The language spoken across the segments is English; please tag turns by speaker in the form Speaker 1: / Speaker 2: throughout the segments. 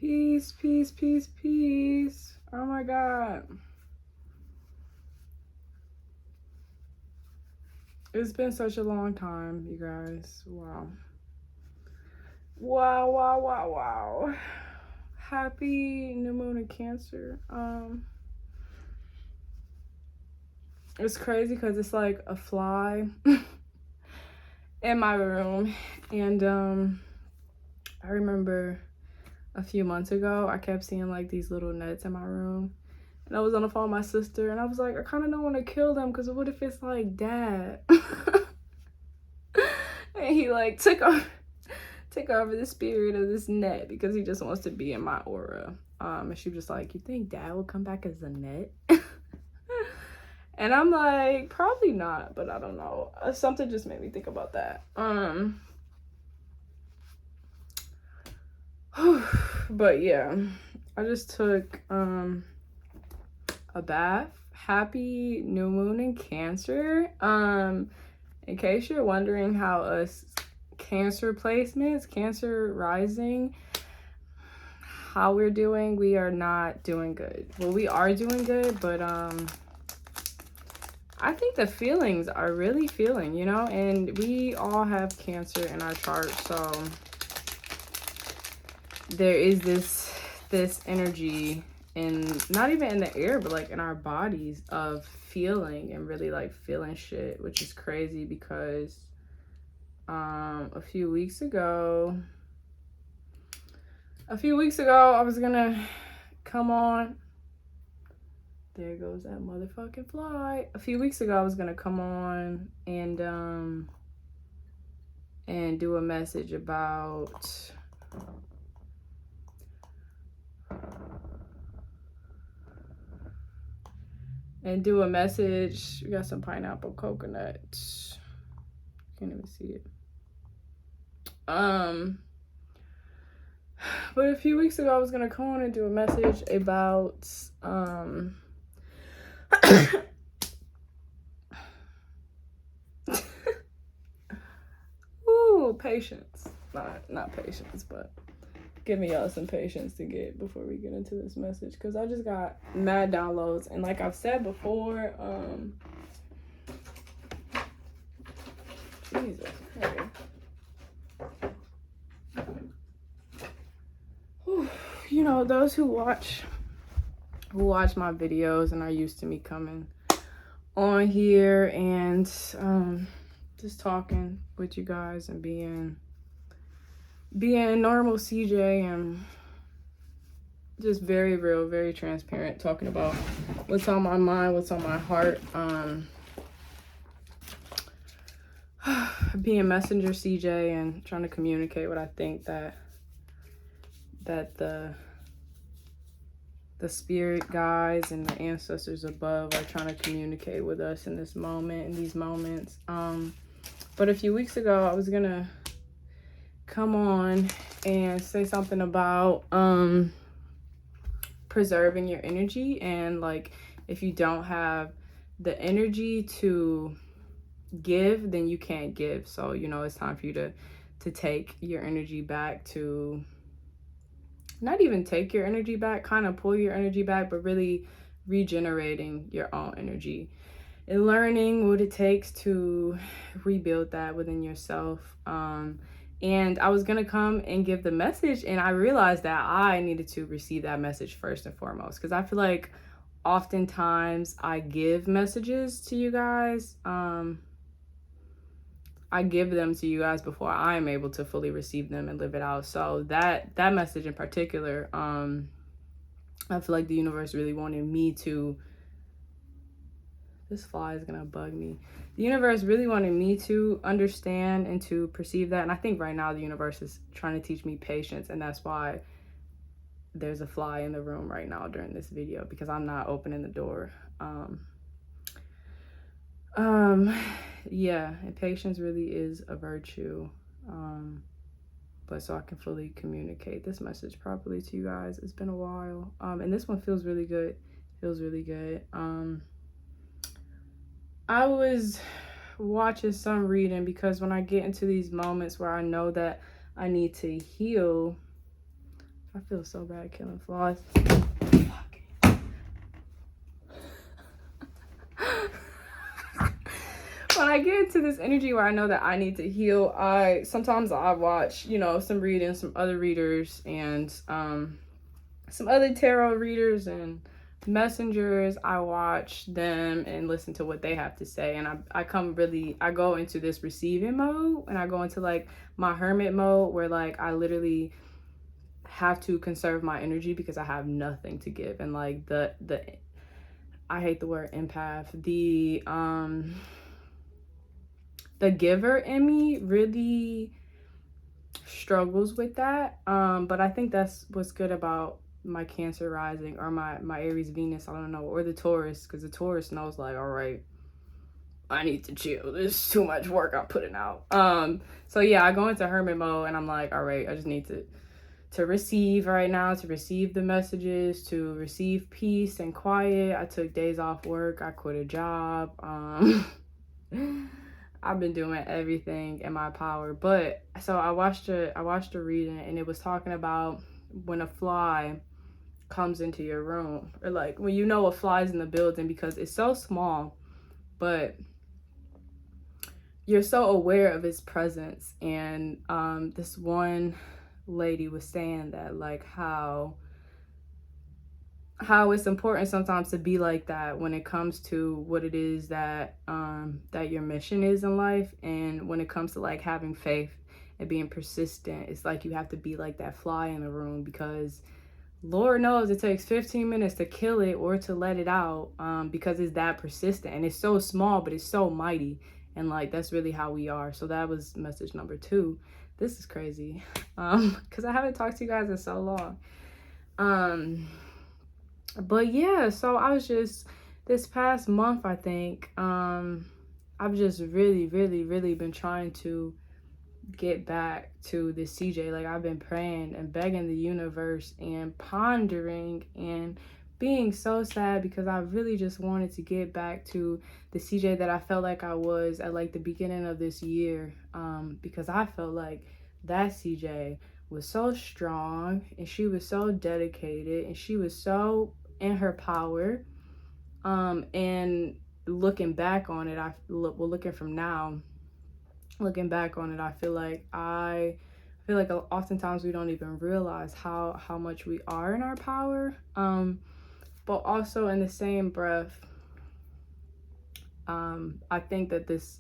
Speaker 1: Peace, peace, peace, peace. Oh my God. It's been such a long time, you guys. Wow. Wow, wow, wow, wow. Happy new moon in Cancer. It's crazy because it's like a fly in my room. And I remember a few months ago, I kept seeing like these little nets in my room. And I was on the phone with my sister, and I was like, I kind of don't want to kill them because what if it's like dad? And he like took over the spirit of this net because he just wants to be in my aura. And she was just like, you think dad will come back as a net? And I'm like, probably not, but I don't know. Something just made me think about that. But yeah, I just took a bath. Happy new moon in Cancer. In case you're wondering how us Cancer placements, Cancer rising, how we're doing, we are not doing good. Well, we are doing good, but I think the feelings are really feeling, you know, and we all have Cancer in our chart, so there is this energy in, not even in the air, but like in our bodies of feeling and really like feeling shit, which is crazy because a few weeks ago I was gonna come on. There goes that motherfucking fly. A few weeks ago I was gonna come on and do a message about we got some pineapple coconut. Can't even see it. But a few weeks ago I was gonna come on and do a message about ooh, patience. Not patience, but give me y'all some patience to get before we get into this message, because I just got mad downloads, and like I've said before, Jesus, okay. You know, those who watch my videos and are used to me coming on here and just talking with you guys and being normal CJ and just very real, very transparent, talking about what's on my mind, what's on my heart, being messenger CJ and trying to communicate what I think that the spirit guides and the ancestors above are trying to communicate with us in this moment, in these moments. But a few weeks ago, I was gonna come on and say something about preserving your energy, and like if you don't have the energy to give, then you can't give. So, you know, it's time for you to take your energy back, to not even take your energy back, kind of pull your energy back, but really regenerating your own energy and learning what it takes to rebuild that within yourself. And I was gonna come and give the message, and I realized that I needed to receive that message first and foremost, because I feel like oftentimes I give messages to you guys. I give them to you guys before I am able to fully receive them and live it out. So that message in particular, I feel like the universe really wanted me to, this fly is gonna bug me. The universe really wanted me to understand and to perceive that. And I think right now the universe is trying to teach me patience, and that's why there's a fly in the room right now during this video, because I'm not opening the door. Yeah, and patience really is a virtue. But so I can fully communicate this message properly to you guys, it's been a while. And this one feels really good. I was watching some reading, because when I get into these moments where I know that I need to heal, I feel so bad killing flies. When I get into this energy where I know that I need to heal, sometimes I watch, you know, some reading, some other readers, and some other tarot readers and messengers. I watch them and listen to what they have to say, and I go into this receiving mode, and I go into like my hermit mode where like I literally have to conserve my energy because I have nothing to give. And like the I hate the word empath, the giver in me really struggles with that. But I think that's what's good about my Cancer rising, or my Aries Venus, I don't know, or the Taurus, because the Taurus knows like, all right, I need to chill. There's too much work I'm putting out. So yeah, I go into hermit mode and I'm like, all right, I just need to receive right now, to receive the messages, to receive peace and quiet. I took days off work. I quit a job. I've been doing everything in my power. But so I watched a reading, and it was talking about when a fly comes into your room, or like when you know a fly's in the building, because it's so small, but you're so aware of its presence. And this one lady was saying that like how it's important sometimes to be like that when it comes to what it is that that your mission is in life. And when it comes to like having faith and being persistent, it's like you have to be like that fly in the room, because Lord knows it takes 15 minutes to kill it or to let it out, because it's that persistent, and it's so small but it's so mighty. And like that's really how we are. So that was message number 2. This is crazy, because I haven't talked to you guys in so long. But yeah, so I was just, this past month, I think, I've just really been trying to get back to the CJ. Like I've been praying and begging the universe and pondering and being so sad, because I really just wanted to get back to the CJ that I felt like I was at like the beginning of this year, because I felt like that CJ was so strong, and she was so dedicated, and she was so in her power. And looking back on it, looking from now, looking back on it, I feel like oftentimes we don't even realize how much we are in our power. But also in the same breath, I think that this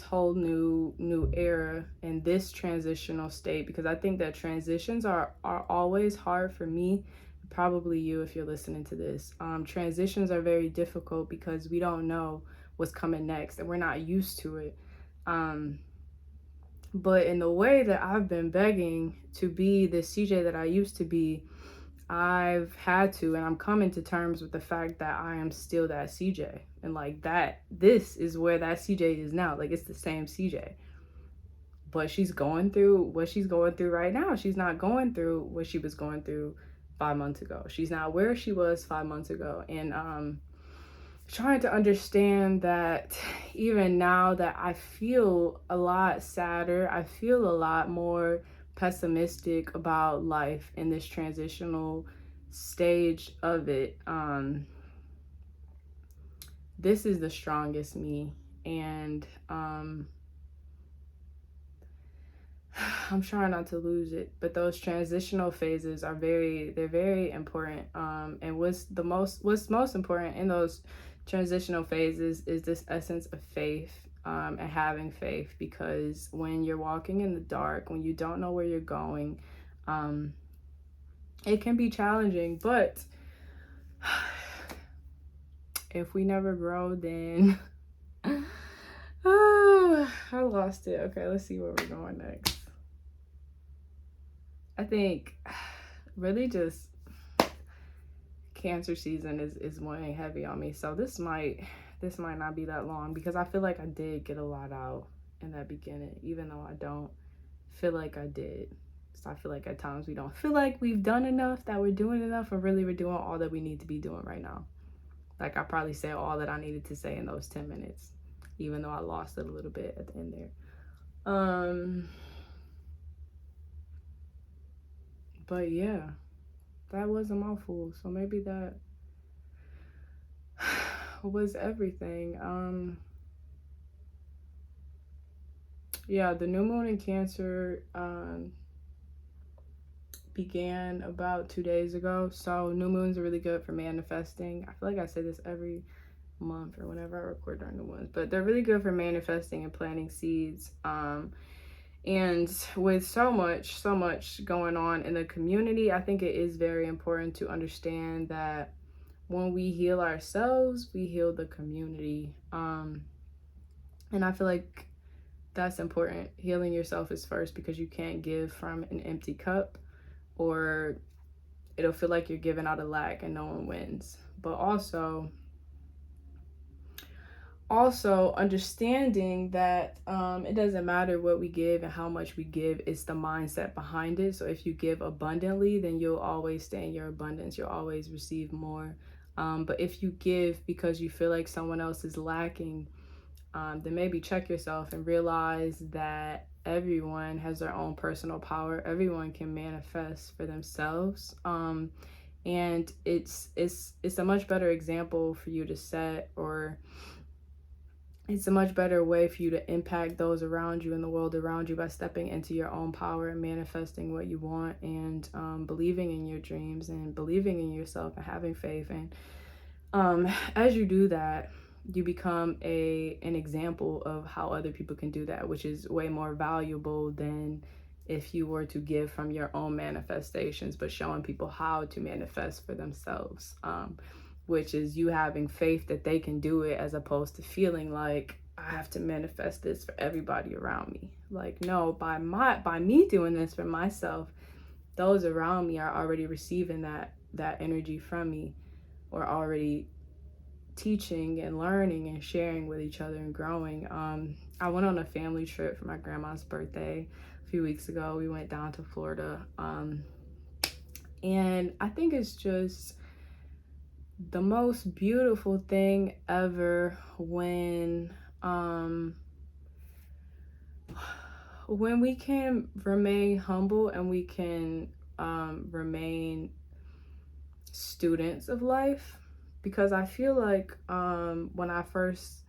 Speaker 1: whole new era and this transitional state, because I think that transitions are always hard for me, probably you if you're listening to this. Transitions are very difficult because we don't know what's coming next, and we're not used to it. But in the way that I've been begging to be the CJ that I used to be, I've had to, and I'm coming to terms with the fact that I am still that CJ. And like that, this is where that CJ is now. Like it's the same CJ. But she's going through what she's going through right now. She's not going through what she was going through 5 months ago. She's not where she was 5 months ago. And trying to understand that even now that I feel a lot sadder, I feel a lot more pessimistic about life in this transitional stage of it. This is the strongest me, and I'm trying not to lose it. But those transitional phases are very important. And what's most important in those transitional phases is this essence of faith, and having faith, because when you're walking in the dark, when you don't know where you're going, it can be challenging. But if we never grow, then I lost it. Okay, let's see where we're going next. I think really just Cancer season is weighing heavy on me. So this might not be that long, because I feel like I did get a lot out in that beginning, even though I don't feel like I did. So I feel like at times we don't feel like we've done enough, that we're doing enough, and really we're doing all that we need to be doing right now. Like I probably said all that I needed to say in those 10 minutes, even though I lost it a little bit at the end there. But yeah, that was a mouthful. So maybe that was everything. Yeah, the new moon in Cancer began about 2 days ago. So new moons are really good for manifesting. I feel like I say this every month or whenever I record during the ones, but they're really good for manifesting and planting seeds. And with so much going on in the community, I think it is very important to understand that when we heal ourselves, we heal the community. And I feel like that's important. Healing yourself is first, because you can't give from an empty cup, or it'll feel like you're giving out a lack and no one wins. But also understanding that it doesn't matter what we give and how much we give, it's the mindset behind it. So if you give abundantly, then you'll always stay in your abundance, you'll always receive more. But if you give because you feel like someone else is lacking, then maybe check yourself and realize that everyone has their own personal power. Everyone can manifest for themselves. And it's a much better example for you to set, or it's a much better way for you to impact those around you and the world around you by stepping into your own power and manifesting what you want, and believing in your dreams and believing in yourself and having faith. And as you do that, you become an example of how other people can do that, which is way more valuable than if you were to give from your own manifestations, but showing people how to manifest for themselves. Which is you having faith that they can do it, as opposed to feeling like I have to manifest this for everybody around me. Like, no, by me doing this for myself, those around me are already receiving that energy from me, or already teaching and learning and sharing with each other and growing. I went on a family trip for my grandma's birthday a few weeks ago. We went down to Florida. And I think it's just the most beautiful thing ever when we can remain humble and we can remain students of life. Because I feel like when I first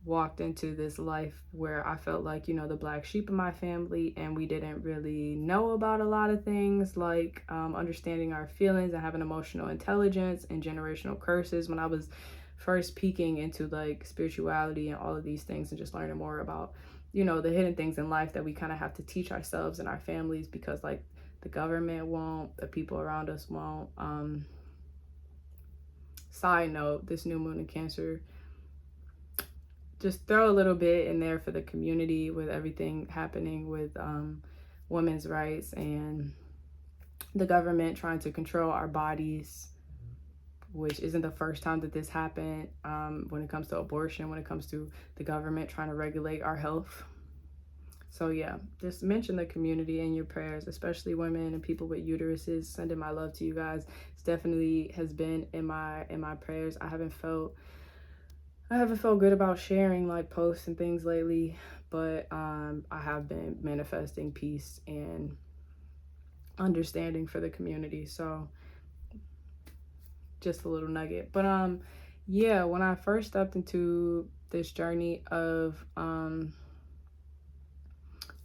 Speaker 1: walked into this life where I felt like, the black sheep of my family, and we didn't really know about a lot of things, like understanding our feelings and having emotional intelligence and generational curses, when I was first peeking into like spirituality and all of these things, and just learning more about, the hidden things in life that we kind of have to teach ourselves and our families, because like the government won't, the people around us won't. Side note, this new moon in Cancer, just throw a little bit in there for the community, with everything happening with women's rights and the government trying to control our bodies, which isn't the first time that this happened. When it comes to abortion, when it comes to the government trying to regulate our health. So yeah, just mention the community in your prayers, especially women and people with uteruses. Sending my love to you guys. It's definitely has been in my prayers. I haven't felt good about sharing like posts and things lately, but I have been manifesting peace and understanding for the community. So just a little nugget. But yeah, when I first stepped into this journey of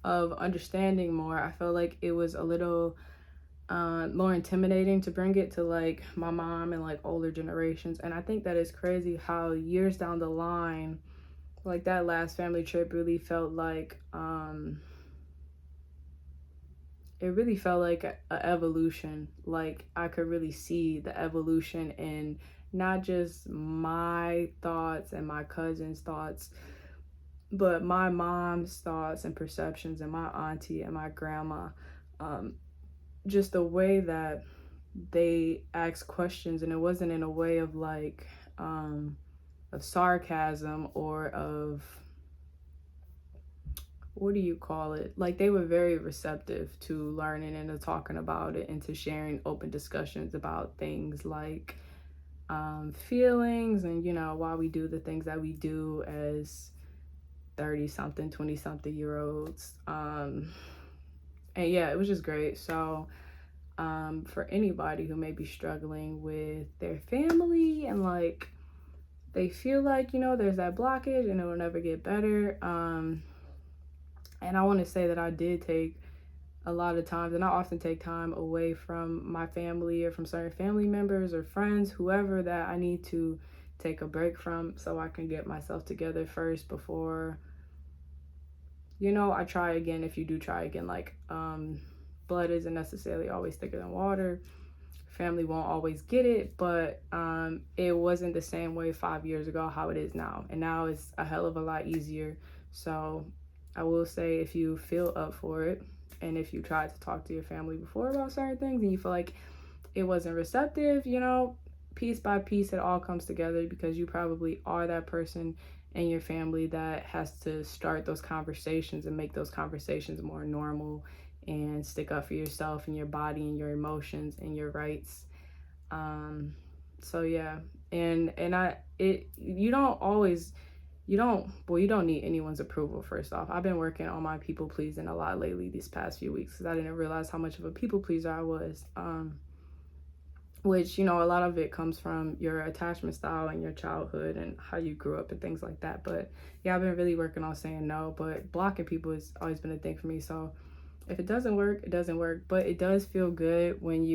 Speaker 1: understanding more, I felt like it was a little more intimidating to bring it to like my mom and like older generations. And I think that is crazy how years down the line, like that last family trip really felt like it really felt like a evolution. Like I could really see the evolution in not just my thoughts and my cousin's thoughts, but my mom's thoughts and perceptions, and my auntie and my grandma. Just the way that they asked questions, and it wasn't in a way of like of sarcasm or of, what do you call it, like they were very receptive to learning and to talking about it and to sharing open discussions about things like feelings, and why we do the things that we do as 30 something 20 something year olds. And yeah, it was just great. So for anybody who may be struggling with their family and like they feel like, you know, there's that blockage and it will never get better. And I want to say that I did take a lot of times, and I often take time away from my family or from certain family members or friends, whoever that I need to take a break from so I can get myself together first before, you know, I try again. If you do try again, like blood isn't necessarily always thicker than water. Family won't always get it, but it wasn't the same way 5 years ago how it is now. And now it's a hell of a lot easier. So I will say, if you feel up for it, and if you tried to talk to your family before about certain things and you feel like it wasn't receptive, you know, piece by piece, it all comes together because you probably are that person in your family that has to start those conversations and make those conversations more normal and stick up for yourself and your body and your emotions and your rights. So yeah, and you don't always, you don't need anyone's approval. First off, I've been working on my people pleasing a lot lately these past few weeks because I didn't realize how much of a people pleaser I was. Which, you know, a lot of it comes from your attachment style and your childhood and how you grew up and things like that. But yeah, I've been really working on saying no, but blocking people has always been a thing for me. So if it doesn't work, it doesn't work. But it does feel good when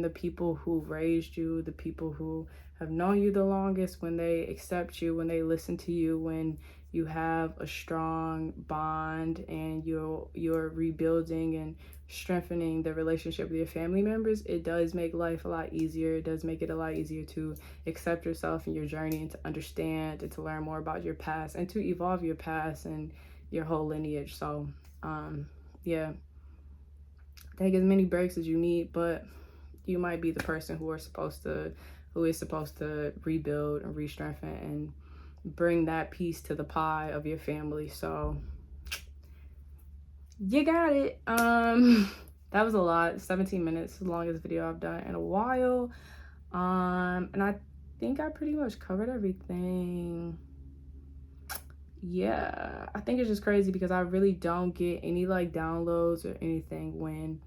Speaker 1: the people who raised you, the people who have known you the longest, when they accept you, when they listen to you, when you have a strong bond and you're rebuilding and strengthening the relationship with your family members, it does make life a lot easier. It does make it a lot easier to accept yourself and your journey and to understand and to learn more about your past and to evolve your past and your whole lineage. So yeah, take as many breaks as you need, but you might be the person who is supposed to rebuild and re-strengthen and bring that piece to the pie of your family. So you got it. That was a lot. 17 minutes, the longest video I've done in a while. And I think I pretty much covered everything. Yeah, I think it's just crazy because I really don't get any like downloads or anything when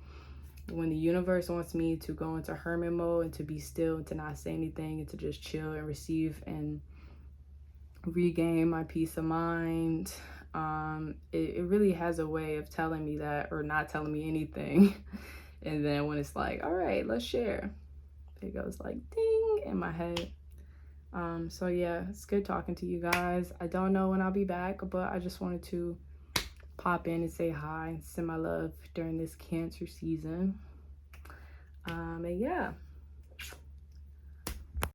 Speaker 1: the universe wants me to go into hermit mode and to be still and to not say anything and to just chill and receive and regain my peace of mind. It really has a way of telling me that or not telling me anything. And then when it's like, all right, let's share, it goes like ding in my head. So yeah, it's good talking to you guys. I don't know when I'll be back, but I just wanted to pop in and say hi and send my love during this Cancer season. And yeah.